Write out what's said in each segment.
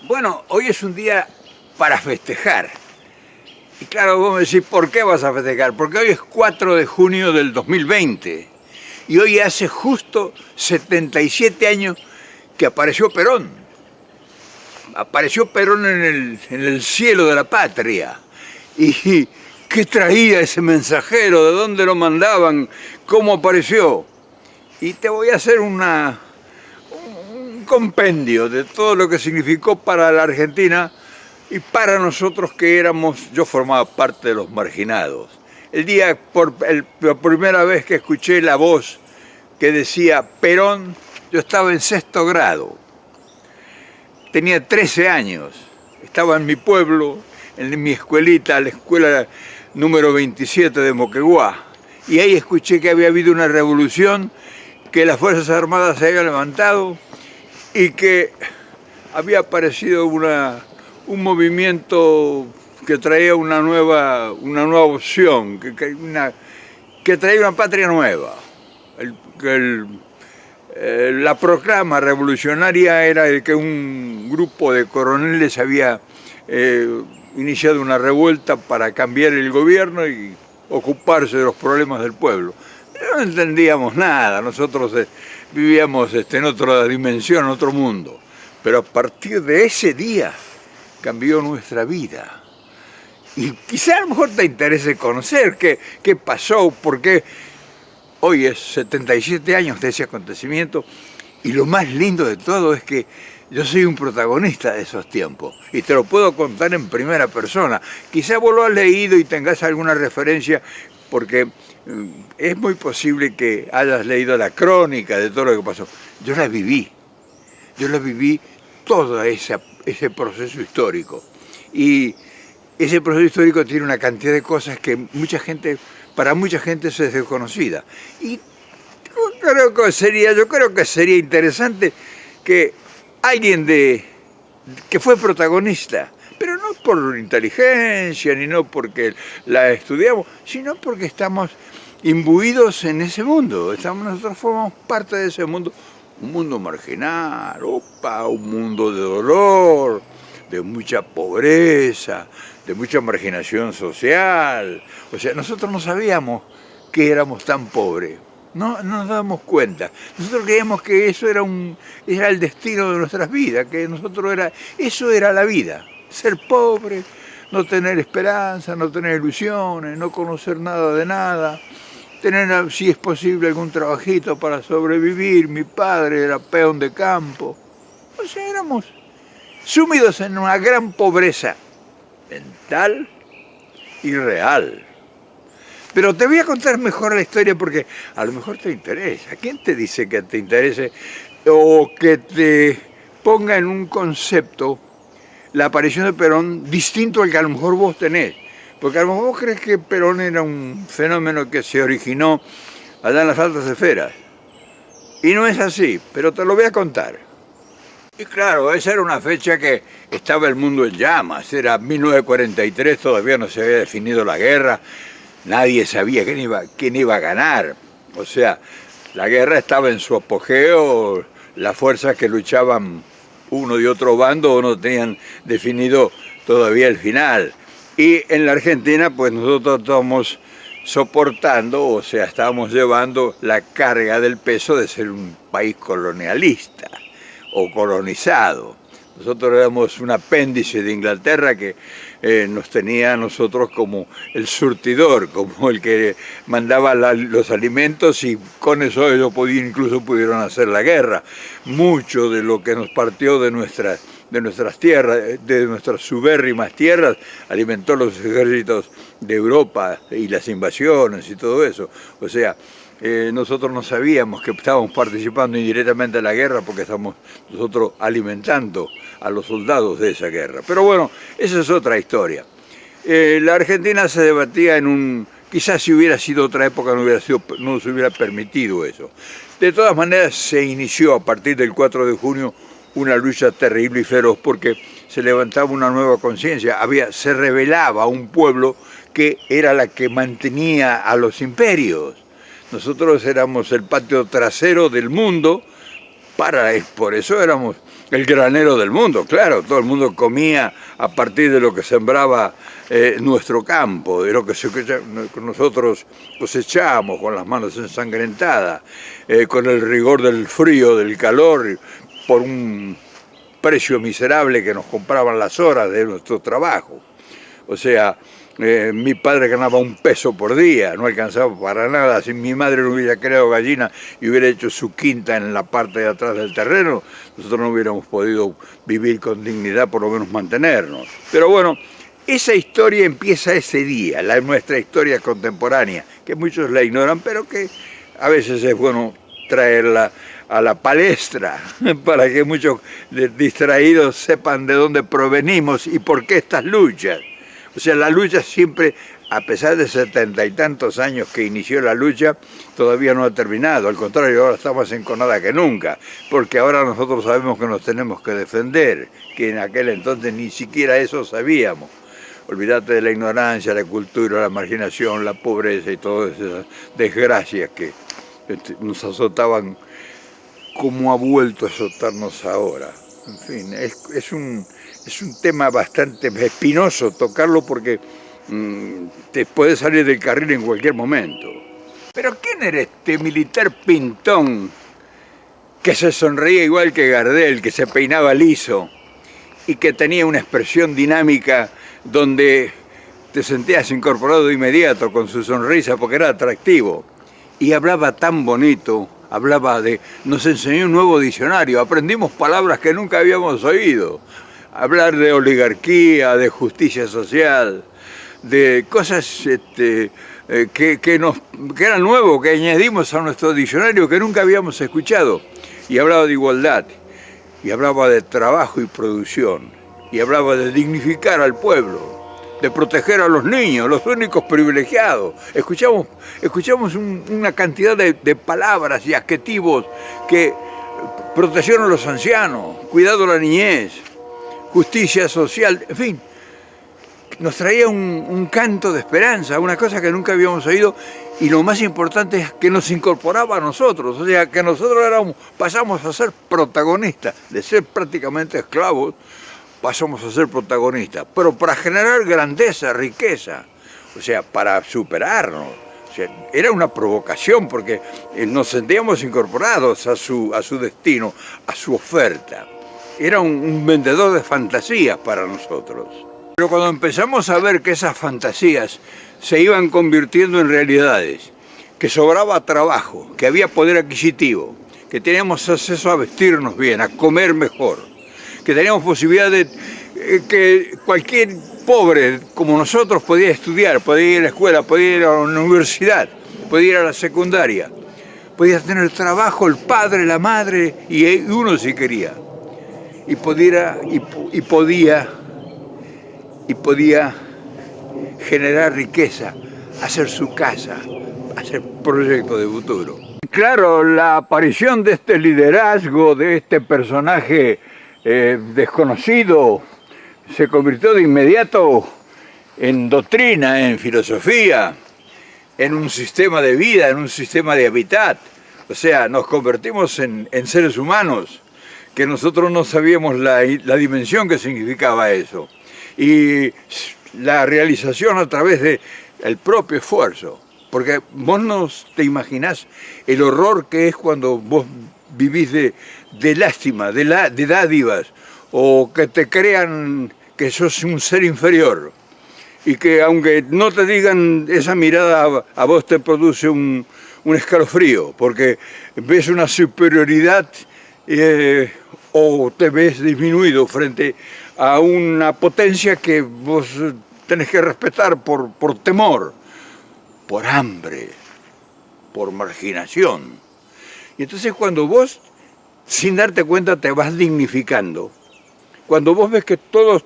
Bueno, hoy es un día para festejar. Y claro, vos me decís, ¿por qué vas a festejar? Porque hoy es 4 de junio del 2020. Y hoy hace justo 77 años que apareció Perón. Apareció Perón en el cielo de la patria. ¿Y qué traía ese mensajero? ¿De dónde lo mandaban? ¿Cómo apareció? Y te voy a hacer un compendio de todo lo que significó para la Argentina y para nosotros que éramos, yo formaba parte de los marginados. El día, la primera vez que escuché la voz que decía Perón, yo estaba en sexto grado, tenía 13 años, estaba en mi pueblo, en mi escuelita, la escuela número 27 de Moquegua, y ahí escuché que había habido una revolución, que las Fuerzas Armadas se habían levantado y que había aparecido un movimiento que traía una nueva opción, que traía una patria nueva. La proclama revolucionaria era de que un grupo de coroneles había iniciado una revuelta para cambiar el gobierno y ocuparse de los problemas del pueblo. No entendíamos nada, nosotros vivíamos en otra dimensión, en otro mundo. Pero a partir de ese día cambió nuestra vida. Y quizá a lo mejor te interese conocer qué pasó, por qué hoy es 77 años de ese acontecimiento. Y lo más lindo de todo es que yo soy un protagonista de esos tiempos y te lo puedo contar en primera persona. Quizá vos lo has leído y tengas alguna referencia porque es muy posible que hayas leído la crónica de todo lo que pasó. Yo la viví todo ese proceso histórico. Y ese proceso histórico tiene una cantidad de cosas que para mucha gente es desconocida. Y yo creo que sería interesante que alguien que fue protagonista, pero no por inteligencia, ni no porque la estudiamos, sino porque estamos imbuidos en ese mundo. Nosotros formamos parte de ese mundo, un mundo marginal, un mundo de dolor, de mucha pobreza, de mucha marginación social. O sea, nosotros no sabíamos que éramos tan pobres. No nos damos cuenta. Nosotros creíamos que eso era el destino de nuestras vidas, que eso era la vida. Ser pobre, no tener esperanza, no tener ilusiones, no conocer nada de nada, tener, si es posible, algún trabajito para sobrevivir. Mi padre era peón de campo. O sea, éramos sumidos en una gran pobreza mental y real. Pero te voy a contar mejor la historia porque a lo mejor te interesa. ¿Quién te dice que te interese o que te ponga en un concepto la aparición de Perón distinto al que a lo mejor vos tenés? Porque a lo mejor vos crees que Perón era un fenómeno que se originó allá en las altas esferas. Y no es así, pero te lo voy a contar. Y claro, esa era una fecha que estaba el mundo en llamas. Era 1943, todavía no se había definido la guerra. Nadie sabía quién iba a ganar. O sea, la guerra estaba en su apogeo, las fuerzas que luchaban uno y otro bando no tenían definido todavía el final. Y en la Argentina, pues nosotros estamos soportando, o sea, estábamos llevando la carga del peso de ser un país colonialista o colonizado. Nosotros éramos un apéndice de Inglaterra que nos tenía a nosotros como el surtidor, como el que mandaba los alimentos y con eso ellos incluso pudieron hacer la guerra. Mucho de lo que nos partió de nuestras tierras, de nuestras subérrimas tierras, alimentó los ejércitos de Europa y las invasiones y todo eso. O sea, nosotros no sabíamos que estábamos participando indirectamente en la guerra porque estamos nosotros alimentando a los soldados de esa guerra. Pero bueno, esa es otra historia. La Argentina se debatía quizás si hubiera sido otra época no se hubiera permitido eso. De todas maneras se inició a partir del 4 de junio una lucha terrible y feroz porque se levantaba una nueva conciencia, se rebelaba un pueblo que era la que mantenía a los imperios. Nosotros éramos el patio trasero del mundo, por eso éramos El granero del mundo, claro, todo el mundo comía a partir de lo que sembraba nuestro campo, de lo que nosotros cosechábamos con las manos ensangrentadas, con el rigor del frío, del calor, por un precio miserable que nos compraban las horas de nuestro trabajo. O sea, mi padre ganaba $1 por día, no alcanzaba para nada. Si mi madre no hubiera creado gallina y hubiera hecho su quinta en la parte de atrás del terreno, nosotros no hubiéramos podido vivir con dignidad, por lo menos mantenernos. Pero bueno, esa historia empieza ese día, nuestra historia contemporánea, que muchos la ignoran, pero que a veces es bueno traerla a la palestra para que muchos distraídos sepan de dónde provenimos y por qué estas luchas. O sea, la lucha siempre, a pesar de 70 y tantos años que inició la lucha, todavía no ha terminado. Al contrario, ahora está más enconada que nunca, porque ahora nosotros sabemos que nos tenemos que defender, que en aquel entonces ni siquiera eso sabíamos. Olvídate de la ignorancia, la cultura, la marginación, la pobreza y todas esas desgracias que nos azotaban, como ha vuelto a azotarnos ahora. En fin, es un tema bastante espinoso tocarlo porque te puede salir del carril en cualquier momento. Pero ¿quién era este militar pintón que se sonreía igual que Gardel, que se peinaba liso y que tenía una expresión dinámica donde te sentías incorporado de inmediato con su sonrisa porque era atractivo? Y hablaba tan bonito, nos enseñó un nuevo diccionario, aprendimos palabras que nunca habíamos oído. Hablar de oligarquía, de justicia social, de cosas que eran nuevos, que añadimos a nuestro diccionario que nunca habíamos escuchado. Y hablaba de igualdad, y hablaba de trabajo y producción, y hablaba de dignificar al pueblo, de proteger a los niños, los únicos privilegiados. Escuchamos una cantidad de palabras y adjetivos que protección a los ancianos, cuidado a la niñez, justicia social, en fin. Nos traía un canto de esperanza, una cosa que nunca habíamos oído, y lo más importante es que nos incorporaba a nosotros, o sea, que nosotros pasamos a ser protagonistas, de ser prácticamente esclavos, pasamos a ser protagonistas, pero para generar grandeza, riqueza, o sea, para superarnos. O sea, era una provocación porque nos sentíamos incorporados a su destino, a su oferta. Era un vendedor de fantasías para nosotros. Pero cuando empezamos a ver que esas fantasías se iban convirtiendo en realidades, que sobraba trabajo, que había poder adquisitivo, que teníamos acceso a vestirnos bien, a comer mejor, que teníamos posibilidad de que cualquier pobre como nosotros podía estudiar, podía ir a la escuela, podía ir a la universidad, podía ir a la secundaria, podía tener trabajo el padre, la madre y uno si quería. Y podía generar riqueza, hacer su casa, hacer proyectos de futuro. Claro, la aparición de este liderazgo, de este personaje desconocido, se convirtió de inmediato en doctrina, en filosofía, en un sistema de vida, en un sistema de hábitat. O sea, nos convertimos en seres humanos, que nosotros no sabíamos la dimensión que significaba eso. Y la realización a través del propio esfuerzo. Porque vos no te imaginás el horror que es cuando vos vivís de lástima, de dádivas, o que te crean que sos un ser inferior. Y que aunque no te digan esa mirada, a vos te produce un escalofrío, porque ves una superioridad o te ves disminuido frente a una potencia que vos tenés que respetar por temor, por hambre, por marginación. Y entonces cuando vos, sin darte cuenta, te vas dignificando, cuando vos ves que todos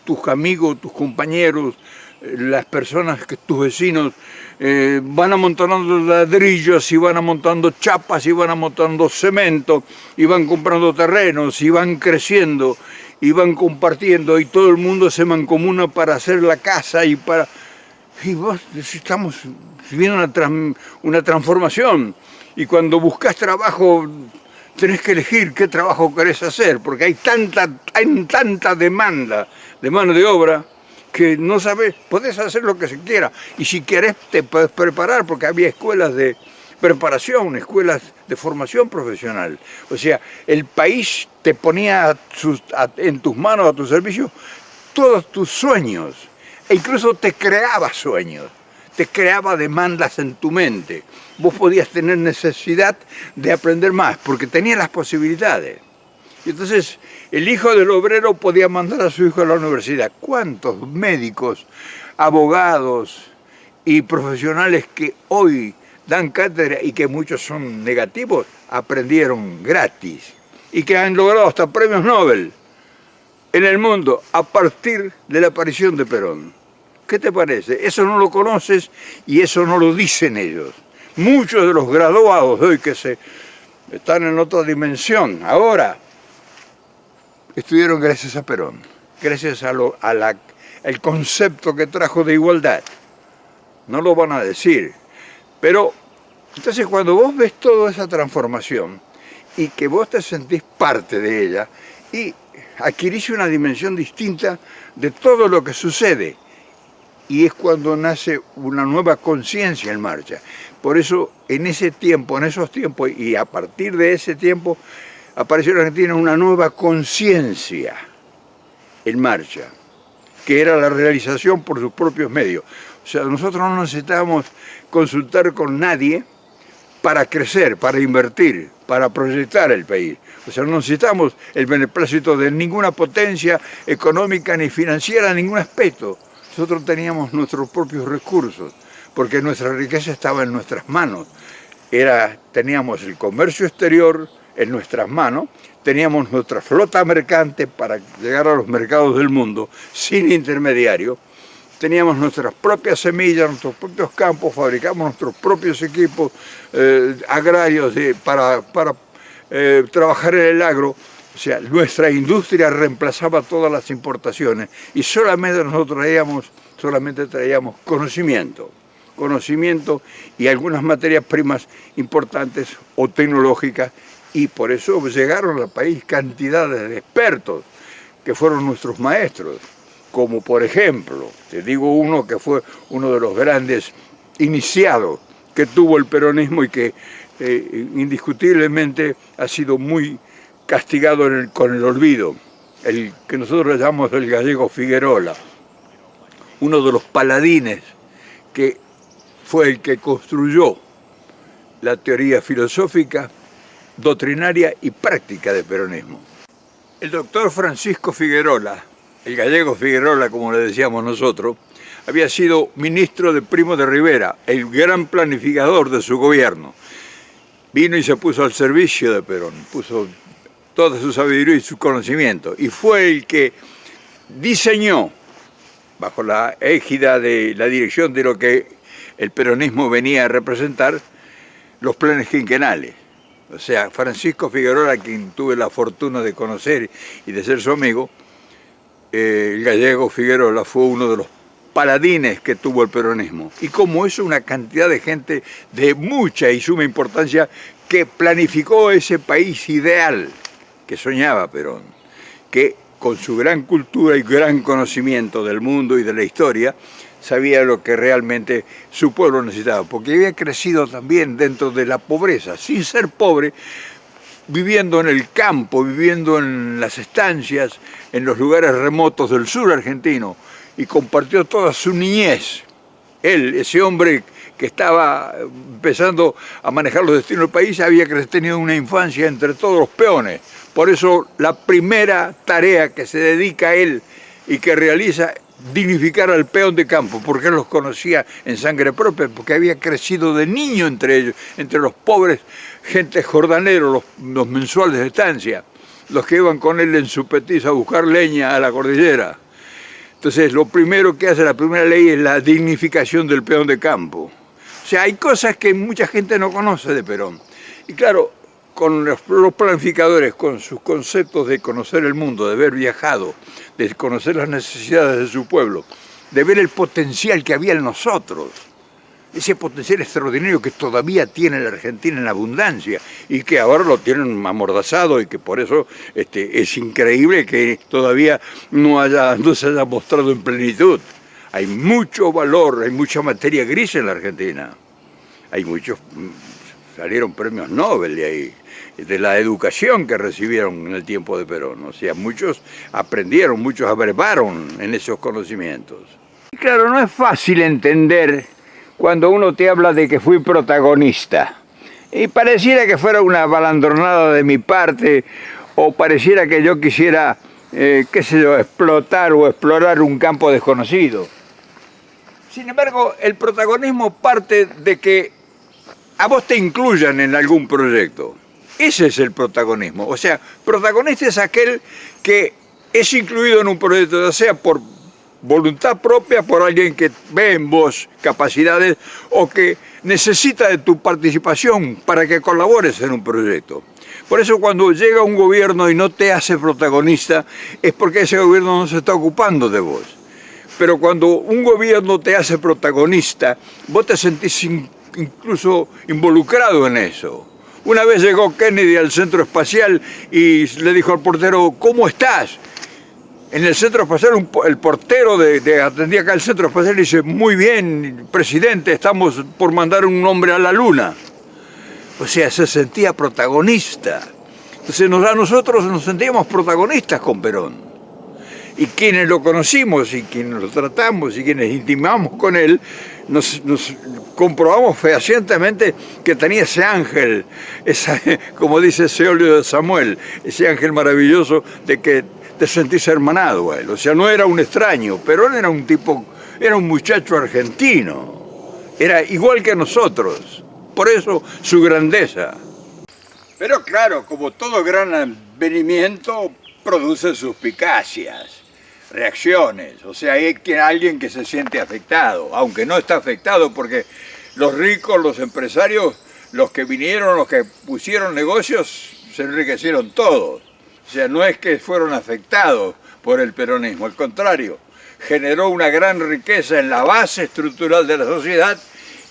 tus amigos, tus compañeros, las personas, tus vecinos, van amontonando ladrillos y van amontando chapas y van amontando cemento y van comprando terrenos y van creciendo y van compartiendo y todo el mundo se mancomuna para hacer la casa y vos estamos viendo una transformación. Y cuando buscas trabajo tenés que elegir qué trabajo querés hacer, porque hay tanta demanda de mano de obra que no sabés, podés hacer lo que se quiera. Y si querés te podés preparar, porque había escuelas de preparación, escuelas de formación profesional. O sea, el país te ponía en tus manos, a tu servicio, todos tus sueños. E incluso te creaba sueños, te creaba demandas en tu mente. Vos podías tener necesidad de aprender más, porque tenías las posibilidades. Y entonces el hijo del obrero podía mandar a su hijo a la universidad. ¿Cuántos médicos, abogados y profesionales que hoy dan cátedra y que muchos son negativos, aprendieron gratis y que han logrado hasta premios Nobel en el mundo a partir de la aparición de Perón? ¿Qué te parece? Eso no lo conoces y eso no lo dicen ellos. Muchos de los graduados de hoy que están en otra dimensión ahora, estudiaron gracias a Perón, gracias al concepto que trajo de igualdad. No lo van a decir, pero entonces cuando vos ves toda esa transformación y que vos te sentís parte de ella y adquirís una dimensión distinta de todo lo que sucede, y es cuando nace una nueva conciencia en marcha. Por eso en esos tiempos y a partir de ese tiempo, apareció en Argentina una nueva conciencia en marcha, que era la realización por sus propios medios. O sea, nosotros no necesitábamos consultar con nadie para crecer, para invertir, para proyectar el país. O sea, no necesitamos el beneplácito de ninguna potencia económica ni financiera en ningún aspecto. Nosotros teníamos nuestros propios recursos, porque nuestra riqueza estaba en nuestras manos. Teníamos el comercio exterior en nuestras manos, teníamos nuestra flota mercante para llegar a los mercados del mundo sin intermediario, teníamos nuestras propias semillas, nuestros propios campos, fabricamos nuestros propios equipos agrarios para trabajar en el agro. O sea, nuestra industria reemplazaba todas las importaciones y solamente traíamos conocimiento y algunas materias primas importantes o tecnológicas, y por eso llegaron al país cantidades de expertos que fueron nuestros maestros, como por ejemplo, te digo uno que fue uno de los grandes iniciados que tuvo el peronismo y que indiscutiblemente ha sido muy castigado con el olvido, el que nosotros llamamos el gallego Figuerola, uno de los paladines que fue el que construyó la teoría filosófica, doctrinaria y práctica del peronismo. El doctor Francisco Figuerola, el gallego Figuerola como le decíamos nosotros, había sido ministro de Primo de Rivera, el gran planificador de su gobierno. Vino y se puso al servicio de Perón, puso toda su sabiduría y su conocimiento, y fue el que diseñó, bajo la égida de la dirección de lo que el peronismo venía a representar, los planes quinquenales. O sea, Francisco Figuerola, quien tuve la fortuna de conocer y de ser su amigo, el gallego Figuerola fue uno de los paladines que tuvo el peronismo. Y como eso, una cantidad de gente de mucha y suma importancia que planificó ese país ideal que soñaba Perón, que con su gran cultura y gran conocimiento del mundo y de la historia, sabía lo que realmente su pueblo necesitaba, porque había crecido también dentro de la pobreza, sin ser pobre, viviendo en el campo, viviendo en las estancias, en los lugares remotos del sur argentino, y compartió toda su niñez. Él, ese hombre que estaba empezando a manejar los destinos del país, había tenido una infancia entre todos los peones. Por eso la primera tarea que se dedica a él y que realiza, dignificar al peón de campo, porque él los conocía en sangre propia, porque había crecido de niño entre ellos, entre los pobres, gente jordaneros, los mensuales de estancia, los que iban con él en su petiz a buscar leña a la cordillera. Entonces, lo primero que hace la primera ley es la dignificación del peón de campo. O sea, hay cosas que mucha gente no conoce de Perón. Y claro, con los planificadores, con sus conceptos de conocer el mundo, de haber viajado, de conocer las necesidades de su pueblo, de ver el potencial que había en nosotros. ese potencial extraordinario que todavía tiene la Argentina en abundancia y que ahora lo tienen amordazado y que por eso es increíble que todavía no se haya mostrado en plenitud. Hay mucho valor, hay mucha materia gris en la Argentina. Hay muchos, salieron premios Nobel de ahí, de la educación que recibieron en el tiempo de Perón. O sea, muchos aprendieron, muchos abrevaron en esos conocimientos. Y claro, no es fácil entender cuando uno te habla de que fui protagonista. Y pareciera que fuera una balandronada de mi parte, o pareciera que yo quisiera, qué sé yo, explotar o explorar un campo desconocido. Sin embargo, el protagonismo parte de que a vos te incluyan en algún proyecto. Ese es el protagonismo. O sea, protagonista es aquel que es incluido en un proyecto, ya sea por voluntad propia, por alguien que ve en vos capacidades o que necesita de tu participación para que colabores en un proyecto. Por eso cuando llega un gobierno y no te hace protagonista, es porque ese gobierno no se está ocupando de vos. Pero cuando un gobierno te hace protagonista, vos te sentís incluso involucrado en eso. Una vez llegó Kennedy al centro espacial y le dijo al portero, ¿cómo estás? En el centro espacial, el portero atendía acá el centro espacial y dice, muy bien, presidente, estamos por mandar un hombre a la luna. O sea, se sentía protagonista. Entonces a nosotros nos sentíamos protagonistas con Perón. Y quienes lo conocimos y quienes lo tratamos y quienes intimamos con él, nos comprobamos fehacientemente que tenía ese ángel, como dice Seolio de Samuel, ese ángel maravilloso de que te sentís hermanado a él. O sea, no era un extraño, pero él era un tipo, era un muchacho argentino, era igual que nosotros, por eso su grandeza. Pero claro, como todo gran avenimiento, produce suspicacias, reacciones, o sea, hay alguien que se siente afectado, aunque no está afectado porque los ricos, los empresarios, los que vinieron, los que pusieron negocios, se enriquecieron todos. O sea, no es que fueron afectados por el peronismo, al contrario, generó una gran riqueza en la base estructural de la sociedad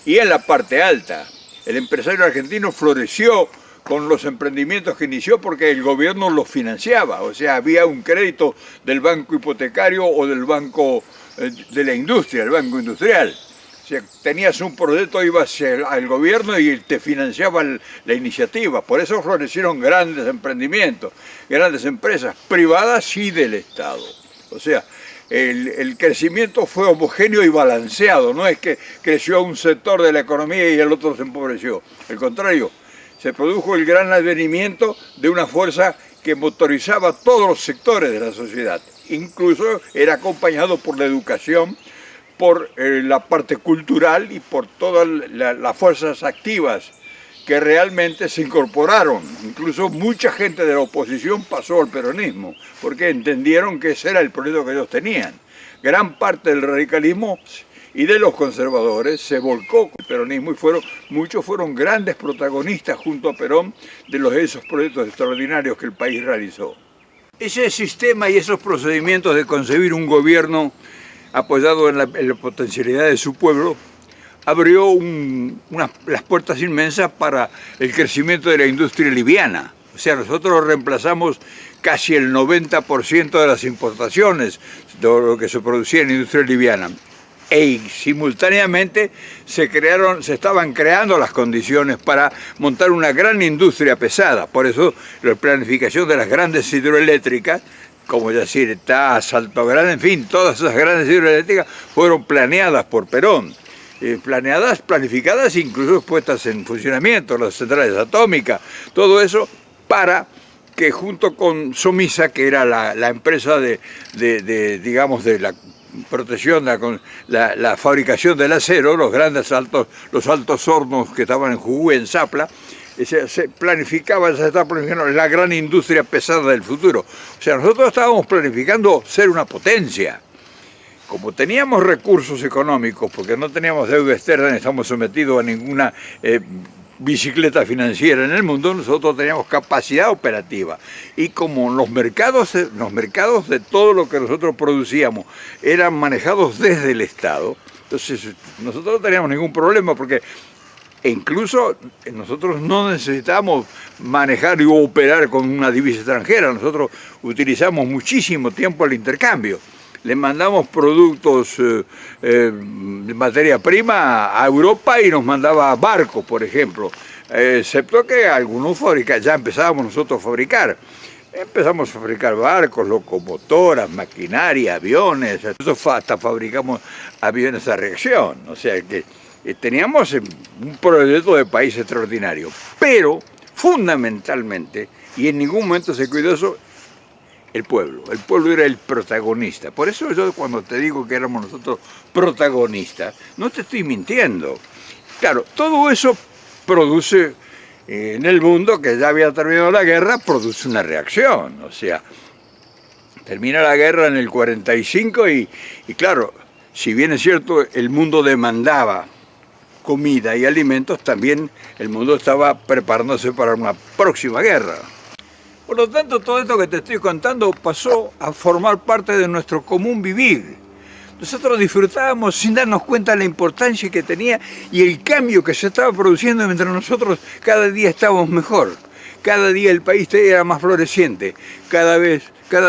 y en la parte alta. El empresario argentino floreció con los emprendimientos que inició porque el gobierno los financiaba, o sea, había un crédito del banco hipotecario o del banco de la industria, el banco industrial. O sea, tenías un proyecto, ibas al gobierno y te financiaba la iniciativa. Por eso florecieron grandes emprendimientos, grandes empresas privadas y del Estado. O sea, el crecimiento fue homogéneo y balanceado, no es que creció un sector de la economía y el otro se empobreció. Al contrario, se produjo el gran advenimiento de una fuerza que motorizaba todos los sectores de la sociedad. Incluso era acompañado por la educación, por la parte cultural y por todas las fuerzas activas que realmente se incorporaron. Incluso mucha gente de la oposición pasó al peronismo, porque entendieron que ese era el proyecto que ellos tenían. Gran parte del radicalismo y de los conservadores se volcó con el peronismo y muchos fueron grandes protagonistas junto a Perón de esos proyectos extraordinarios que el país realizó. Ese sistema y esos procedimientos de concebir un gobierno apoyado en la potencialidad de su pueblo abrió las puertas inmensas para el crecimiento de la industria liviana. O sea, nosotros reemplazamos casi el 90% de las importaciones de lo que se producía en la industria liviana. Simultáneamente se estaban creando las condiciones para montar una gran industria pesada. Por eso la planificación de las grandes hidroeléctricas, como Yacyretá, Salto Grande, en fin, todas esas grandes hidroeléctricas fueron planeadas por Perón. Planificadas, incluso puestas en funcionamiento, las centrales atómicas, todo eso para que junto con Somisa, que era la empresa digamos, de la protección, la fabricación del acero, los altos hornos que estaban en Jujuy, en Zapla, se estaba planificando la gran industria pesada del futuro. O sea, nosotros estábamos planificando ser una potencia. Como teníamos recursos económicos, porque no teníamos deuda externa, ni estamos sometidos a ninguna bicicleta financiera en el mundo, nosotros teníamos capacidad operativa. Y como los mercados de todo lo que nosotros producíamos eran manejados desde el Estado, Entonces nosotros no teníamos ningún problema porque incluso nosotros no necesitamos manejar y operar con una divisa extranjera, nosotros utilizamos muchísimo tiempo el intercambio. Le mandamos productos de materia prima a Europa y nos mandaba barcos, por ejemplo, excepto que algunos ya empezábamos nosotros a fabricar. Empezamos a fabricar barcos, locomotoras, maquinaria, aviones, hasta fabricamos aviones a reacción, o sea que teníamos un proyecto de país extraordinario, pero fundamentalmente, y en ningún momento se cuidó eso, el pueblo era el protagonista. Por eso yo cuando te digo que éramos nosotros protagonistas, no te estoy mintiendo. Claro, todo eso produce en el mundo que ya había terminado la guerra, produce una reacción, o sea, termina la guerra en el 45 y claro, si bien es cierto el mundo demandaba comida y alimentos, también el mundo estaba preparándose para una próxima guerra. Por lo tanto, todo esto que te estoy contando pasó a formar parte de nuestro común vivir. Nosotros disfrutábamos sin darnos cuenta de la importancia que tenía y el cambio que se estaba produciendo mientras nosotros cada día estábamos mejor. Cada día el país era más floreciente, cada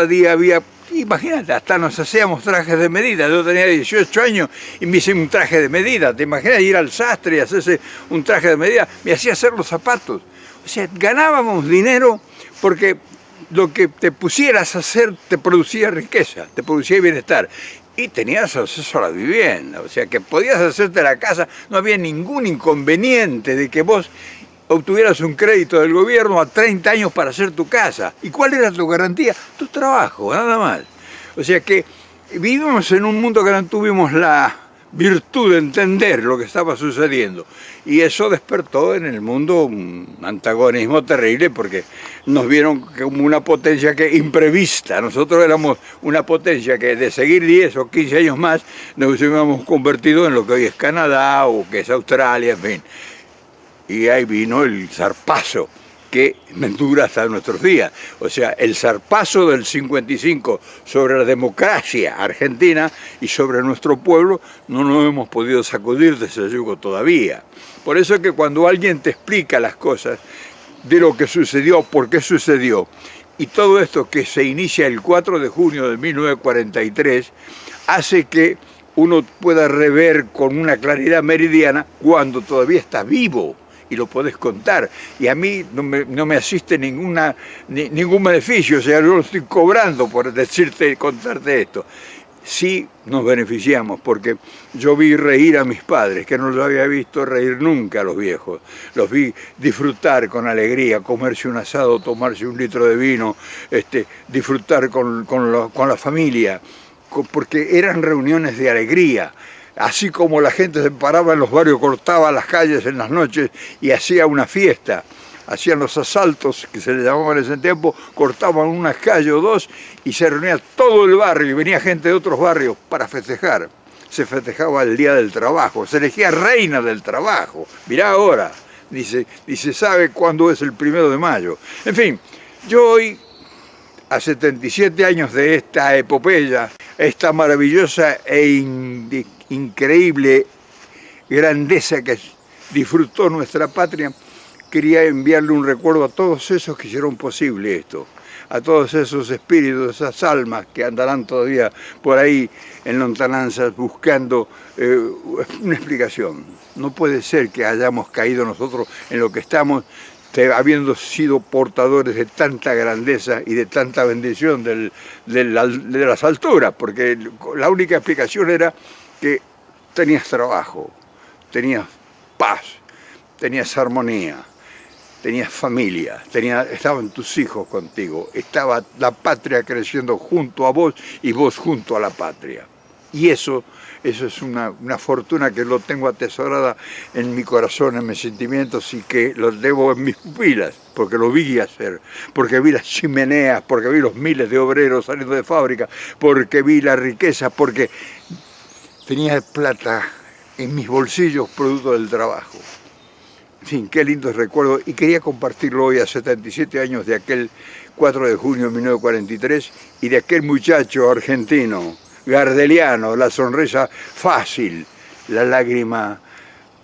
día había, imagínate, hasta nos hacíamos trajes de medida. Yo tenía 18 años y me hice un traje de medida. ¿Te imaginas ir al sastre y hacerse un traje de medida? Me hacía hacer los zapatos. O sea, ganábamos dinero porque lo que te pusieras a hacer te producía riqueza, te producía bienestar. Y tenías acceso a la vivienda, o sea que podías hacerte la casa, no había ningún inconveniente de que vos obtuvieras un crédito del gobierno a 30 años para hacer tu casa. ¿Y cuál era tu garantía? Tu trabajo, nada más. O sea que vivimos en un mundo que no tuvimos la virtud de entender lo que estaba sucediendo. Y eso despertó en el mundo un antagonismo terrible porque nos vieron como una potencia que imprevista. Nosotros éramos una potencia que de seguir 10 o 15 años más nos hubiéramos convertido en lo que hoy es Canadá o que es Australia, en fin. Y ahí vino el zarpazo que dura hasta nuestros días. O sea, el zarpazo del 55 sobre la democracia argentina y sobre nuestro pueblo no nos hemos podido sacudir de ese yugo todavía. Por eso es que cuando alguien te explica las cosas de lo que sucedió, por qué sucedió, y todo esto que se inicia el 4 de junio de 1943, hace que uno pueda rever con una claridad meridiana cuando todavía está vivo y lo podés contar. Y a mí no me asiste ningún beneficio, o sea, yo lo estoy cobrando por contarte esto. Sí nos beneficiamos, porque yo vi reír a mis padres, que no los había visto reír nunca a los viejos. Los vi disfrutar con alegría, comerse un asado, tomarse un litro de vino, disfrutar con la familia, porque eran reuniones de alegría. Así como la gente se paraba en los barrios, cortaba las calles en las noches y hacía una fiesta. Hacían los asaltos, que se les llamaban en ese tiempo, cortaban una calle o dos y se reunía todo el barrio y venía gente de otros barrios para festejar. Se festejaba el Día del Trabajo, se elegía reina del trabajo. Mirá ahora, dice, ¿sabe cuándo es el 1 de mayo? En fin, yo hoy, a 77 años de esta epopeya, esta maravillosa increíble grandeza que disfrutó nuestra patria, quería enviarle un recuerdo a todos esos que hicieron posible esto, a todos esos espíritus, esas almas que andarán todavía por ahí en lontananzas buscando una explicación. No puede ser que hayamos caído nosotros en lo que estamos, habiendo sido portadores de tanta grandeza y de tanta bendición de las alturas, porque la única explicación era que tenías trabajo, tenías paz, tenías armonía, tenías familia, estaban tus hijos contigo, estaba la patria creciendo junto a vos y vos junto a la patria. Y eso es una fortuna que lo tengo atesorada en mi corazón, en mis sentimientos y que lo debo en mis pupilas, porque lo vi hacer, porque vi las chimeneas, porque vi los miles de obreros saliendo de fábrica, porque vi la riqueza, porque tenía plata en mis bolsillos producto del trabajo. En fin, qué lindos recuerdos, y quería compartirlo hoy a 77 años de aquel 4 de junio de 1943 y de aquel muchacho argentino, gardeliano, la sonrisa fácil, la lágrima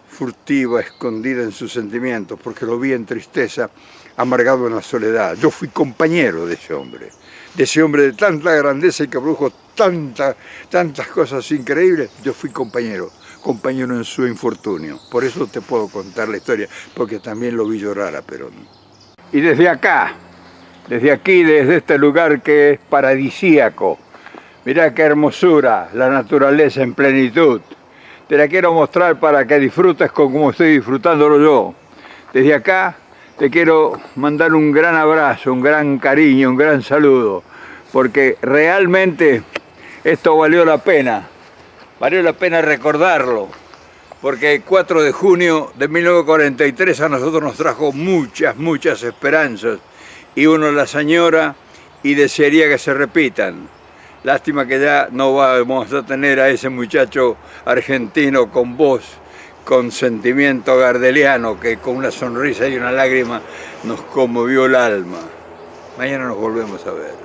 furtiva, escondida en sus sentimientos, porque lo vi en tristeza, amargado en la soledad. Yo fui compañero de ese hombre de tanta grandeza y que produjo tantas cosas increíbles. Yo fui compañero en su infortunio. Por eso te puedo contar la historia, porque también lo vi llorar a Perón. Y desde acá, desde aquí, desde este lugar que es paradisíaco, mirá qué hermosura, la naturaleza en plenitud. Te la quiero mostrar para que disfrutes como estoy disfrutándolo yo. Desde acá te quiero mandar un gran abrazo, un gran cariño, un gran saludo, porque realmente esto valió la pena recordarlo, porque el 4 de junio de 1943 a nosotros nos trajo muchas esperanzas, y uno las añora y desearía que se repitan. Lástima que ya no vamos a tener a ese muchacho argentino con voz, con sentimiento gardeliano, que con una sonrisa y una lágrima nos conmovió el alma. Mañana nos volvemos a ver.